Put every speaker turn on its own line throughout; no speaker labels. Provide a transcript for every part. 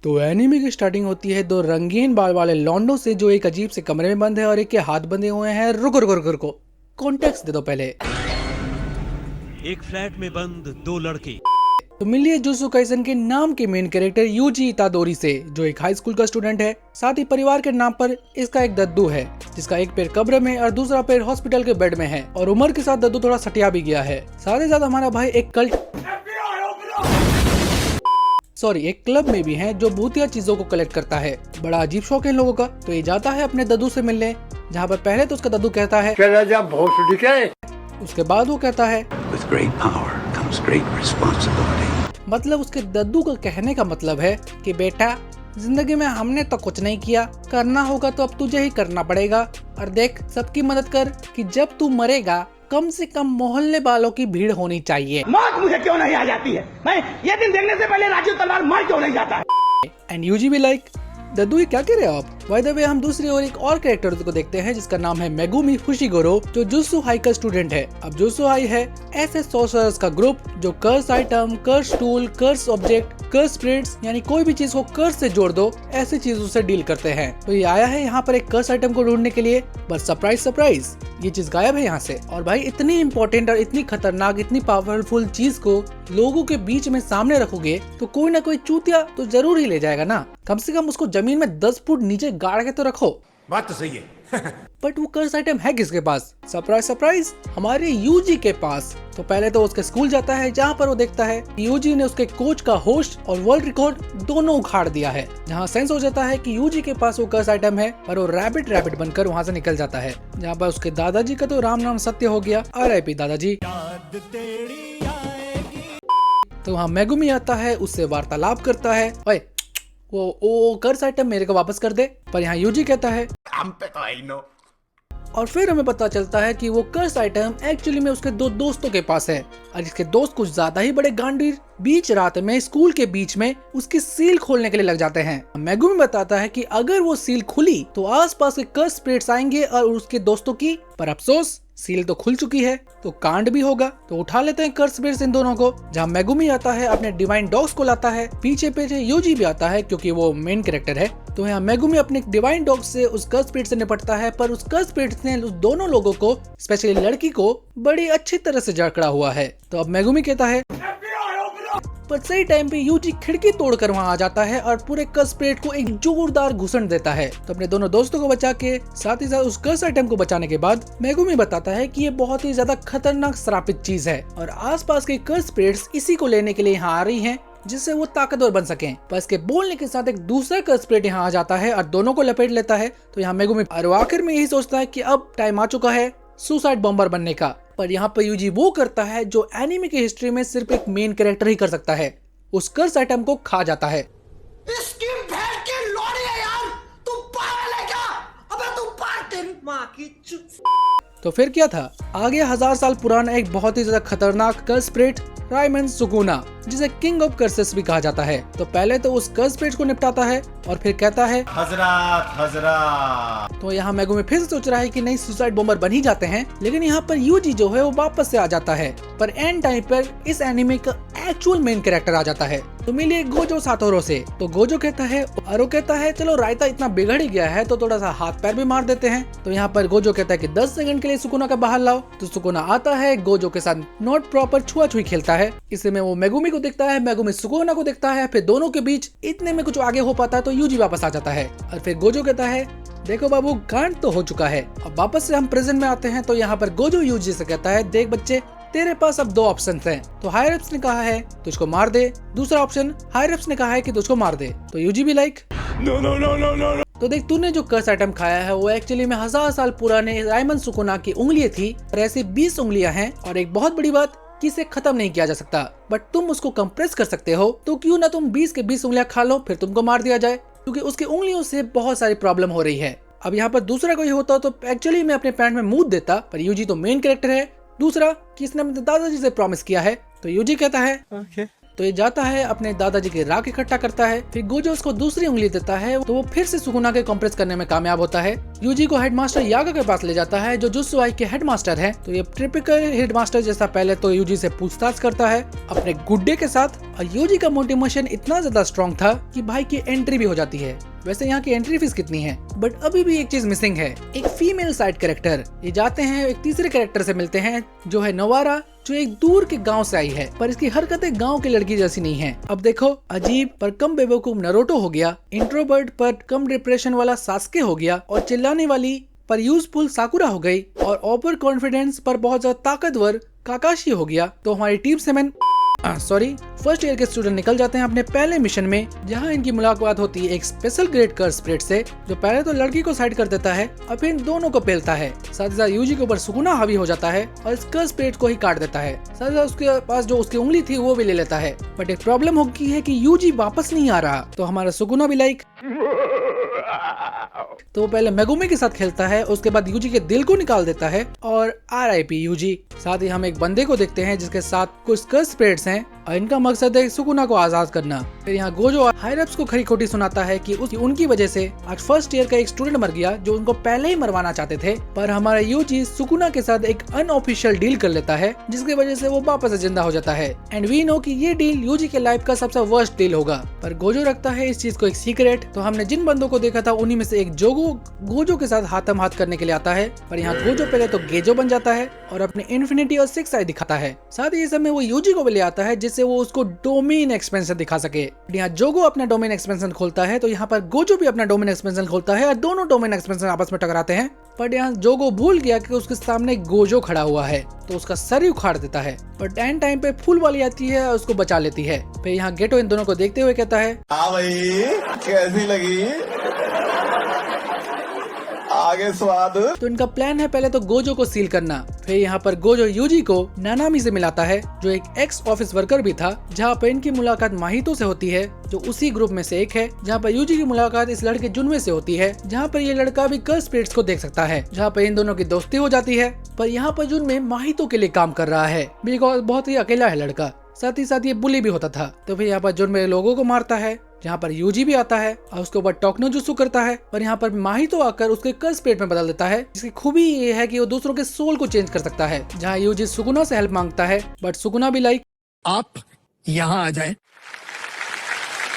तो एनीमे की स्टार्टिंग होती है दो रंगीन बाल वाले लॉन्डो से जो एक अजीब से कमरे में बंद है और एक के हाथ बंधे हुए हैं। रुको रुको रुको रुको, कॉन्टेक्स्ट दे दो पहले।
एक फ्लैट में बंद दो लड़के।
तो मिलिए जुत्सु काइसेन के नाम के मेन कैरेक्टर यूजी इतादोरी से, जो एक हाई स्कूल का स्टूडेंट है। साथ ही परिवार के नाम पर इसका एक दद्दू है जिसका एक पैर कब्र में और दूसरा पैर हॉस्पिटल के बेड में है। और उम्र के साथ दद्दू थोड़ा सटिया भी गया है। साथ ही साथ हमारा भाई एक क्लब में भी है जो भूतिया चीजों को कलेक्ट करता है। बड़ा अजीब शौक है इन लोगों का। तो ये जाता है अपने दद्दू से मिलने, जहाँ पर पहले तो उसका दद्दू कहता है उसके बाद वो कहता है मतलब उसके दद्दू का कहने का मतलब है कि बेटा जिंदगी में हमने तो कुछ नहीं किया, करना होगा तो अब तुझे ही करना पड़ेगा। और देख सबकी मदद कर कि जब तू मरेगा कम से कम मोहल्ले वालों की भीड़ होनी चाहिए।
मौत मुझे क्यों नहीं आ जाती है? मैं ये दिन देखने से पहले राजू तलवार मर क्यों नहीं जाता है?
एंड यूजी भी लाइक दद्दू ये क्या कह रहे हो आप? बाय द वे हम दूसरी ओर एक और कैरेक्टर को देखते हैं जिसका नाम है मेगुमी फुशिगोरो, जो जुत्सु हाई का स्टूडेंट है। अब जुत्सु हाई है ऐसे सोर्सरर्स का ग्रुप जो कर्स आइटम, कर्स टूल, कर्स ऑब्जेक्ट, कर्स स्पिरिट्स यानी कोई भी चीज को कर्स से जोड़ दो ऐसी चीजों से डील करते हैं। तो ये आया है यहाँ पर एक कर्स आइटम को ढूंढने के लिए, बट सरप्राइज सरप्राइज ये चीज गायब है यहाँ से। और भाई इतनी इंपॉर्टेंट और इतनी खतरनाक, इतनी पावरफुल चीज को लोगों के बीच में सामने रखोगे तो कोई ना कोई चूतिया तो जरूर ही ले जाएगा ना। कम से कम उसको जमीन में 10 फुट नीचे गाड़ के तो रखो।
बात तो सही है।
बट वो कर्स आइटम है किसके पास? सरप्राइज सरप्राइज, हमारे यूजी के पास। तो पहले तो उसके स्कूल जाता है जहाँ पर वो देखता है यूजी ने उसके कोच का होस्ट और वर्ल्ड रिकॉर्ड दोनों उखाड़ दिया है। जहाँ सेंस हो जाता है कि यूजी के पास वो कर्स आइटम है और वो रैबिट बनकर वहाँ से निकल जाता है। जहाँ पर उसके दादाजी का तो राम नाम सत्य हो गया, RIP दादाजी। तो वहाँ मेगुमी आता है, उससे वार्तालाप करता है, ओए वो कर्स आइटम मेरे को वापस कर दे। पर यहाँ यूजी कहता है
हम पे तो आई नो।
और फिर हमें पता चलता है कि वो कर्स आइटम एक्चुअली में उसके दो दोस्तों के पास है। और इसके दोस्त कुछ ज्यादा ही बड़े गांडीर बीच रात में स्कूल के बीच में उसकी सील खोलने के लिए लग जाते हैं। मेगुमी बताता है कि अगर वो सील खुली तो आसपास के कर्स स्पिरिट्स आएंगे और उसके दोस्तों की, पर अफसोस सील तो खुल चुकी है तो कांड भी होगा। तो उठा लेते हैं कर्स स्पिरिट्स इन दोनों को। जहाँ मेगुमी आता है अपने डिवाइन डॉग्स को लाता है, पीछे पीछे यूजी भी आता है क्योंकि वो मेन कैरेक्टर है। तो यहाँ मेगुमी अपने डिवाइन डॉग से उस कर्स स्पिरिट से निपटता है, पर उस कर्स स्पिरिट ने उस दोनों लोगों को, स्पेशली लड़की को, बड़ी अच्छी तरह से जकड़ा हुआ है। तो अब मेगुमी कहता है, पर सही टाइम पे यूजी खिड़की तोड़कर वहाँ आ जाता है और पूरे कर्स स्पिरिट को एक जोरदार घुसन देता है। तो अपने दोनों दोस्तों को बचा के साथ ही साथ उस कर्स आइटम को बचाने के बाद मेगुमी बताता है कि ये बहुत ही ज्यादा खतरनाक श्रापित चीज है और आसपास के कर्स स्पिरिट्स इसी को लेने के लिए यहाँ आ रही हैं जिससे वो ताकतवर बन सकें। पर इसके बोलने के साथ एक दूसरा कर्स स्पिरिट यहाँ आ जाता है और दोनों को लपेट लेता है। तो यहाँ मेगुमी आखिर में यही सोचता है कि अब टाइम आ चुका है सुसाइड बॉम्बर बनने का। पर यहाँ पर यूजी वो करता है जो एनीमे की हिस्ट्री में सिर्फ एक मेन कैरेक्टर ही कर सकता है, उस कर्स आइटम को खा जाता है।
इसकी भेड़ की लोड़ी है यार, तू पागल है क्या? अबे तू तेरी माँ की
तो फिर क्या था, आगे 1000 साल पुराना एक बहुत ही ज्यादा खतरनाक कर्स स्पिरिट राइमन सुकुना, जिसे किंग ऑफ कर्सेस भी कहा जाता है। तो पहले तो उस कर्स स्पिरिट को निपटाता है और फिर कहता है हजरत। तो यहाँ मेगुमी फिर से सोच रहा है कि नहीं सुसाइड बॉम्बर बन ही जाते हैं, लेकिन यहाँ पर यूजी जो है वो वापस से आ जाता है। पर एंड टाइम पर इस एनिमे का एक्चुअल मेन कैरेक्टर आ जाता है। तो मिले गोजो सातोरो से। तो गोजो कहता है, और वो कहता है चलो रायता इतना बिगड़ ही गया है तो थोड़ा सा हाथ पैर भी मार देते हैं। तो यहाँ पर गोजो कहता है कि 10 सेकंड के लिए सुकुना का बाहर लाओ। तो सुकुना आता है, गोजो के साथ नॉट प्रॉपर छुआ-छुई खेलता है। इसमें वो मेगुमी को देखता है, मेगुमी सुकुना को देखता है, फिर दोनों के बीच इतने में कुछ आगे हो पाता है तो यूजी वापस आ जाता है। और फिर गोजो कहता है देखो बाबू कांड तो हो चुका है। अब वापस से हम प्रेजेंट में आते हैं। तो यहाँ पर गोजो यूजी से कहता है देख बच्चे तेरे पास अब 2 ऑप्शन हैं। तो हायरअप्स ने कहा है तुझको मार दे, दूसरा ऑप्शन हायरअप्स ने कहा है कि तुझको मार दे। तो यूजी भी लाइक नो। तो देख तूने जो कर्स आइटम खाया है वो एक्चुअली में 1000 साल पुराने राइमन सुकुना की उंगलियां थी और ऐसी 20 उंगलियां हैं। और एक बहुत बड़ी बात कि इसे खत्म नहीं किया जा सकता, बट तुम उसको कंप्रेस कर सकते हो। तो क्यों ना तुम 20 के 20 उंगलियां खा लो, फिर तुमको मार दिया जाए, क्योंकि उसकी उंगलियों से बहुत सारी प्रॉब्लम हो रही है। अब यहाँ पर दूसरा कोई होता तो एक्चुअली मैं अपने पैंट में मूत देता, पर यूजी तो मेन कैरेक्टर है। दूसरा कि इसने अपने दादाजी से प्रॉमिस किया है। तो यूजी कहता है okay. तो ये जाता है अपने दादाजी के राख इकट्ठा करता है। फिर गोजो उसको दूसरी उंगली देता है तो वो फिर से सुकुना के कॉम्प्रेस करने में कामयाब होता है। यूजी को हेडमास्टर यागा के पास ले जाता है जो जुत्सुआई के हेडमास्टर है। तो ये टिपिकल हेडमास्टर जैसा पहले तो यूजी से पूछताछ करता है अपने गुड्डे के साथ, और यूजी का मोटिवेशन इतना ज्यादा स्ट्रॉन्ग था कि भाई की एंट्री भी हो जाती है। वैसे यहाँ की एंट्री फीस कितनी है, बट अभी भी एक चीज मिसिंग है, एक फीमेल साइड कैरेक्टर। ये जाते हैं एक तीसरे कैरेक्टर से मिलते हैं जो है नोवारा, जो एक दूर के गांव से आई है, पर इसकी हरकतें गांव की लड़की जैसी नहीं है। अब देखो, अजीब पर कम बेवकूफ नरोटो हो गया, इंट्रोवर्ट पर कम डिप्रेशन वाला सास्के हो गया, और चिल्लाने वाली पर यूजफुल साकुरा हो गई, और ओवर कॉन्फिडेंस पर बहुत ज्यादा ताकतवर काकाशी हो गया। तो हमारी टीम से फर्स्ट ईयर के स्टूडेंट निकल जाते हैं अपने पहले मिशन में, जहां इनकी मुलाकात होती है एक स्पेशल ग्रेड कर्स स्पिरिट से, जो पहले तो लड़की को साइड कर देता है और फिर इन दोनों को पेलता है। साथ ही साथ यूजी के ऊपर सुकुना हावी हो जाता है और इस कर्स स्पिरिट को ही काट देता है। साथ ही साथ उसके पास जो उसकी उंगली थी वो भी ले लेता है, बट एक प्रॉब्लम होगी है कि यूजी वापस नहीं आ रहा। तो हमारा सुकुना भी लाइक तो वो पहले मेगुमी के साथ खेलता है, उसके बाद यूजी के दिल को निकाल देता है और RIP यूजी। साथ ही हम एक बंदे को देखते हैं जिसके साथ कुछ कर्स स्पिरिट्स हैं और इनका मकसद है सुकुना को आजाद करना। फिर यहाँ गोजो हायरप्स को खरी खोटी सुनाता है कि उनकी वजह से आज फर्स्ट ईयर का एक स्टूडेंट मर गया जो उनको पहले ही मरवाना चाहते थे, पर हमारा यूजी सुकुना के साथ एक अनऑफिशियल डील कर लेता है जिसकी वजह से वो वापस जिंदा हो जाता है। एंड वी नो कि ये डील यूजी के लाइफ का सबसे वर्स्ट डील होगा, पर गोजो रखता है इस चीज को एक सीक्रेट। तो हमने जिन बंदों को देखा था उन्हीं में से एक गोजो के साथ हाथम हाथ करने के लिए आता है, पर यहाँ गोजो पहले तो गेजो बन जाता है और अपने इन्फिनिटी और 6 आई दिखाता है। साथ ही इस समय वो यूजी को भी ले आता है जिससे वो उसको डोमेन एक्सपेंशन दिखा सके। यहाँ जोगो अपना डोमेन एक्सपेंशन खोलता है तो यहाँ पर गोजो भी अपना डोमेन एक्सपेंशन खोलता है और दोनों डोमेन एक्सपेंशन आपस में टकराते हैं। पर यहाँ जोगो भूल गया कि उसके सामने गोजो खड़ा हुआ है तो उसका सर ही उखाड़ देता है, पर एंड टाइम पे फूल वाली आती है और उसको बचा लेती है। फिर यहाँ गेटो इन दोनों को देखते हुए कहता है,
हाँ भाई कैसी लगी आगे स्वाद।
तो इनका प्लान है पहले तो गोजो को सील करना। फिर यहाँ पर गोजो यूजी को नानामी से मिलाता है जो एक एक्स ऑफिस वर्कर भी था, जहाँ पर इनकी मुलाकात माहितो से होती है जो उसी ग्रुप में से एक है, जहाँ पर यूजी की मुलाकात इस लड़के जुनवे से होती है, जहाँ पर ये लड़का भी कर्स स्पिरिट्स को देख सकता है, जहाँ पर इन दोनों की दोस्ती हो जाती है। पर यहाँ पर जुनवे माहितो के लिए काम कर रहा है, बिकॉज बहुत ही अकेला है लड़का। साथ ही साथ ये बुली भी होता था। तो फिर यहाँ पर जुनवे लोगों को मारता है, जहाँ पर यूजी भी आता है और उसके ऊपर टोकनो जुत्सु करता है, पर यहाँ पर माहितो आकर उसके कर्स स्पिरिट में बदल देता है, जिसकी खूबी ये है कि वो दूसरों के सोल को चेंज कर सकता है। जहाँ यूजी सुकुना से हेल्प मांगता है, बट सुकुना भी लाइक
आप यहाँ आ जाए।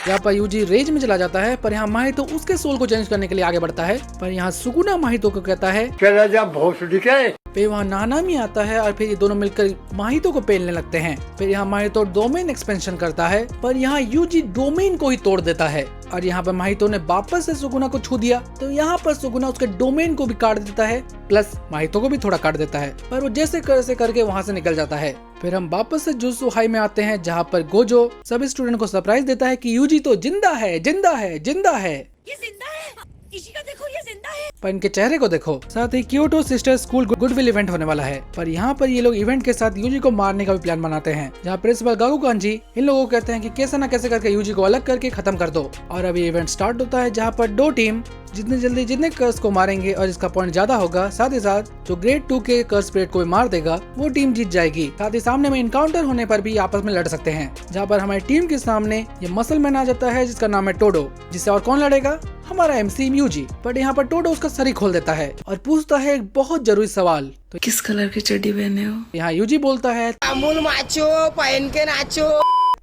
यहाँ पर यूजी रेज में चला जाता है, पर यहाँ माहितो उसके सोल को चेंज करने के लिए आगे बढ़ता है, पर यहाँ सुकुना माहितो को कहता है
चला जा भोसड़ी के।
फिर वहाँ नानामी आता है और फिर ये दोनों मिलकर माहितो को पेलने लगते हैं। फिर यहाँ माहितो डोमेन एक्सपेंशन करता है, पर यहाँ यूजी डोमेन को ही तोड़ देता है और यहाँ पर माहितो ने वापस से सुकुना को छू दिया, तो यहाँ पर सुकुना उसके डोमेन को भी काट देता है, प्लस माहितो को भी थोड़ा काट देता है, पर वो जैसे करके वहाँ से निकल जाता है। फिर हम वापस से जुत्सु हाई में आते हैं, जहाँ पर गोजो सभी स्टूडेंट को सरप्राइज देता है कि यूजी तो जिंदा है, जिंदा है, जिंदा है।
ये जिंदा है, इशिका देखो ये जिंदा है।
पर इनके चेहरे को देखो। साथ ही Kyoto sister school goodwill event होने वाला है, पर यहाँ पर ये लोग इवेंट के साथ यूजी को मारने का भी प्लान बनाते हैं, जहाँ प्रिंसिपल गाकुकान जी इन लोगों को कहते हैं कि कैसे न कैसे करके यूजी को अलग करके खत्म कर दो। और अभी इवेंट स्टार्ट होता है, जहाँ पर 2 टीम जितने जल्दी जितने कर्स को मारेंगे और जिसका पॉइंट ज्यादा होगा, साथ ही साथ जो ग्रेड 2 के कर्स स्पिरिट को भी मार देगा, वो टीम जीत जाएगी। साथ ही सामने में इनकाउंटर होने पर भी आपस में लड़ सकते हैं, जहाँ पर हमारी टीम के सामने ये मसल मैन आ जाता है जिसका नाम है टोडो, जिससे और कौन लड़ेगा, हमारा MC यूजी। बट यहाँ पर टोडो उसका सर ही खोल देता है और पूछता है एक बहुत जरूरी सवाल, तो
किस कलर की चड्डी पहने हो?
यहाँ यूजी बोलता है
अमूल माचो पहन के नाचो।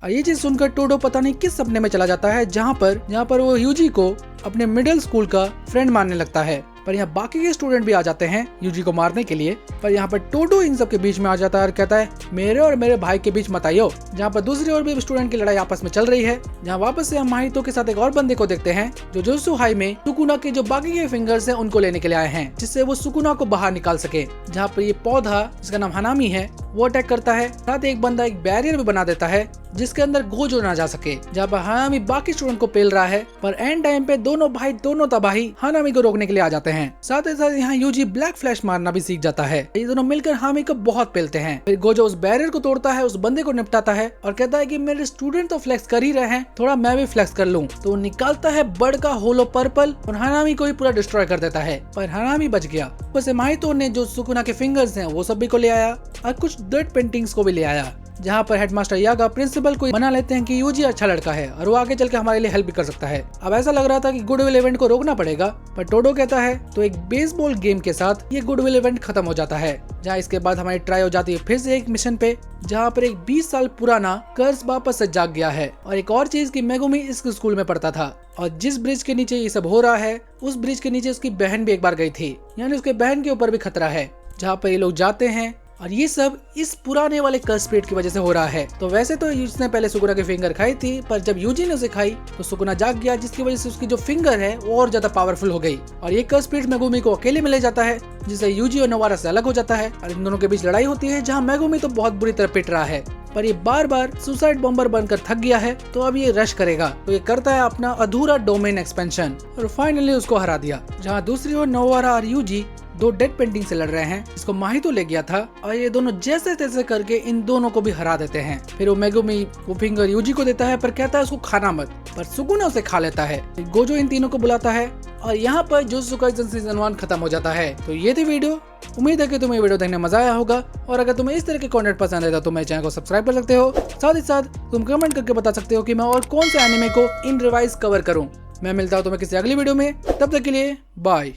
और ये चीज सुनकर टोडो पता नहीं किस सपने में चला जाता है, जहाँ पर वो यूजी को अपने मिडिल स्कूल का फ्रेंड मानने लगता है। पर यहाँ बाकी के स्टूडेंट भी आ जाते हैं यूजी को मारने के लिए, पर यहाँ पर टोडो इन सब के बीच में आ जाता है और कहता है मेरे और मेरे भाई के बीच मत आइयो। जहाँ पर दूसरी ओर भी स्टूडेंट की लड़ाई आपस में चल रही है, जहाँ वापस से हम माहितो के साथ एक और बंदे को देखते हैं जो जुत्सु हाई में सुकुना के जो बाकी के फिंगर्स हैं उनको लेने के लिए आए हैं, जिससे वो सुकुना को बाहर निकाल सके। जहाँ पर ये पौधा जिसका नाम हनामी है वो अटैक करता है, साथ एक बंदा एक बैरियर भी बना देता है जिसके अंदर गोजो ना जा सके। जहाँ पर हनामी बाकी स्टूडेंट को पेल रहा है, पर एंड टाइम पे दोनों भाई दोनों तबाही हनामी को रोकने के लिए आ जाते हैं। साथ ही साथ यहाँ यूजी ब्लैक फ्लैश मारना भी सीख जाता है। ये दोनों मिलकर हनामी को बहुत पेलते हैं। फिर गोजो उस बैरियर को तोड़ता है, उस बंदे को निपटाता है और कहता है कि मेरे स्टूडेंट तो फ्लेक्स कर ही रहे हैं, थोड़ा मैं भी फ्लेक्स कर लूं। तो निकालता है बर्ड का होलो पर्पल और हनामी को ही पूरा डिस्ट्रॉय कर देता है, पर हनामी बच गया। वैसे माहितो ने जो सुकुना के फिंगर्स हैं वो सभी को ले आया और कुछ डेड पेंटिंग्स को भी ले आया। जहाँ पर हेडमास्टर यागा प्रिंसिपल को मना लेते हैं कि यूजी अच्छा लड़का है और वो आगे चल के हमारे लिए हेल्प भी कर सकता है। अब ऐसा लग रहा था कि गुडविल इवेंट को रोकना पड़ेगा, पर टोडो कहता है तो एक बेसबॉल गेम के साथ ये गुडविल इवेंट खत्म हो जाता है। जहाँ इसके बाद हमारी ट्राई हो जाती है फिर से एक मिशन पे, जहाँ पर एक 20 साल पुराना कर्ज वापस से जाग गया है। और एक और चीज कि मेगुमी इस स्कूल में पढ़ता था और जिस ब्रिज के नीचे ये सब हो रहा है उस ब्रिज के नीचे उसकी बहन भी एक बार गई थी, यानी उसके बहन के ऊपर भी खतरा है। जहाँ पर ये लोग जाते हैं और ये सब इस पुराने वाले कर्ज स्पिरिट की वजह से हो रहा है। तो वैसे तो उसने पहले सुकुना की फिंगर खाई थी, पर जब यूजी ने उसे खाई तो सुकुना जाग गया, जिसकी वजह से उसकी जो फिंगर है वो और ज्यादा पावरफुल हो गई और ये कर्ज स्पिरिट मेगुमी को अकेले में ले जाता है, जिससे यूजी और नोवारा से अलग हो जाता है और इन दोनों के बीच लड़ाई होती है, जहाँ मेगुमी तो बहुत बुरी तरह पिट रहा है पर ये बार बार सुसाइड बॉम्बर बनकर थक गया है। तो अब ये रश करेगा, तो ये करता है अपना अधूरा डोमेन एक्सपेंशन और फाइनली उसको हरा दिया। जहाँ दूसरी ओर नोवारा और यूजी दो डेड पेंटिंग से लड़ रहे हैं, जिसको माहितो ले गया था और ये दोनों जैसे तैसे करके इन दोनों को भी हरा देते हैं। फिर वो मेगुमी वो फिंगर यूजी को देता है पर कहता है उसको खाना मत, पर सुकुना उसे खा लेता है। गोजो इन तीनों को बुलाता है और यहाँ पर जुजुत्सु काइसेन सीजन 1 खत्म हो जाता है। तो ये थी वीडियो, उम्मीद है कि तुम्हें वीडियो देखने मजा आया होगा और अगर तुम्हें इस तरह के कंटेंट पसंद है तो मेरे चैनल को सब्सक्राइब कर सकते हो। साथ ही साथ तुम कमेंट करके बता सकते हो कि मैं और कौन से एनिमे को इन रिवाइज कवर करूं। मैं मिलता हूं तुम्हें किसी अगली वीडियो में, तब तक के लिए बाय।